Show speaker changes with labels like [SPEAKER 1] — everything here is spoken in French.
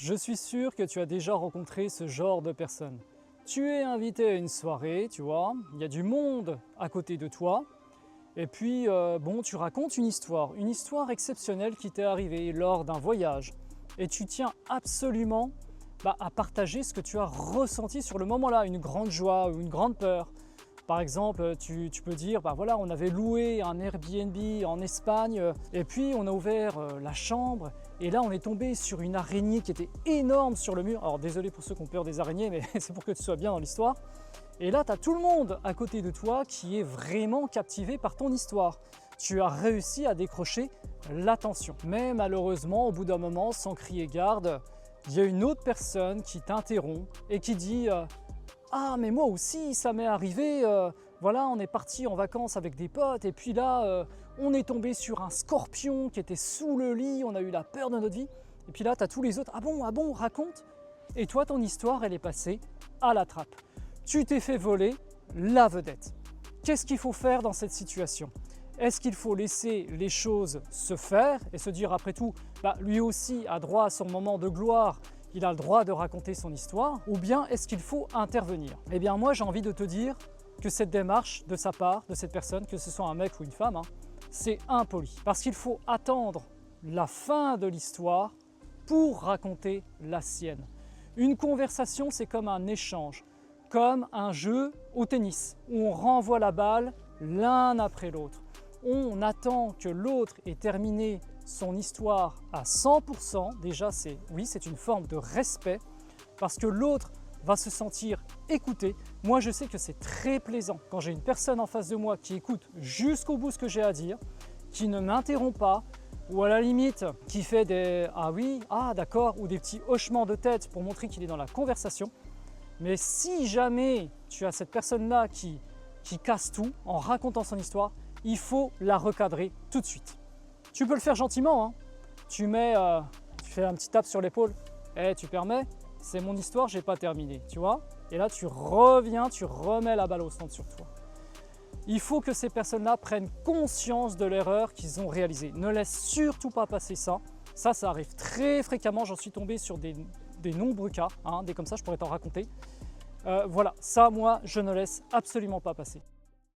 [SPEAKER 1] Je suis sûr que tu as déjà rencontré ce genre de personne. Tu es invité à une soirée, tu vois, il y a du monde à côté de toi, et puis bon, tu racontes une histoire exceptionnelle qui t'est arrivée lors d'un voyage, et tu tiens absolument à partager ce que tu as ressenti sur le moment-là, une grande joie ou une grande peur. Par exemple, tu peux dire, voilà, on avait loué un Airbnb en Espagne et puis on a ouvert la chambre et là on est tombé sur une araignée qui était énorme sur le mur. Alors désolé pour ceux qui ont peur des araignées, mais c'est pour que tu sois bien dans l'histoire. Et là, tu as tout le monde à côté de toi qui est vraiment captivé par ton histoire. Tu as réussi à décrocher l'attention. Mais malheureusement, au bout d'un moment, sans crier garde, il y a une autre personne qui t'interrompt et qui dit ah mais moi aussi ça m'est arrivé, voilà, on est parti en vacances avec des potes et puis là on est tombé sur un scorpion qui était sous le lit, on a eu la peur de notre vie. Et puis là tu as tous les autres, ah bon, raconte. Et toi ton histoire elle est passée à la trappe. Tu t'es fait voler la vedette. Qu'est-ce qu'il faut faire dans cette situation? Est-ce qu'il faut laisser les choses se faire et se dire après tout, lui aussi a droit à son moment de gloire, il a le droit de raconter son histoire, ou bien est-ce qu'il faut intervenir? Eh bien moi j'ai envie de te dire que cette démarche de sa part, de cette personne, que ce soit un mec ou une femme, c'est impoli. Parce qu'il faut attendre la fin de l'histoire pour raconter la sienne. Une conversation, c'est comme un échange, comme un jeu au tennis, où on renvoie la balle l'un après l'autre. On attend que l'autre ait terminé son histoire à 100%, déjà c'est une forme de respect parce que l'autre va se sentir écouté. Moi je sais que c'est très plaisant quand j'ai une personne en face de moi qui écoute jusqu'au bout ce que j'ai à dire, qui ne m'interrompt pas ou à la limite qui fait des « ah oui, ah d'accord » ou des petits hochements de tête pour montrer qu'il est dans la conversation. Mais si jamais tu as cette personne-là qui casse tout en racontant son histoire, il faut la recadrer tout de suite. Tu peux le faire gentiment, tu fais un petit tape sur l'épaule. Tu permets? C'est mon histoire, j'ai pas terminé, tu vois? Et là, tu reviens, tu remets la balle au centre sur toi. Il faut que ces personnes-là prennent conscience de l'erreur qu'ils ont réalisée. Ne laisse surtout pas passer ça. Ça arrive très fréquemment. J'en suis tombé sur des nombreux cas, des comme ça, je pourrais t'en raconter. Voilà, ça, moi, je ne laisse absolument pas passer.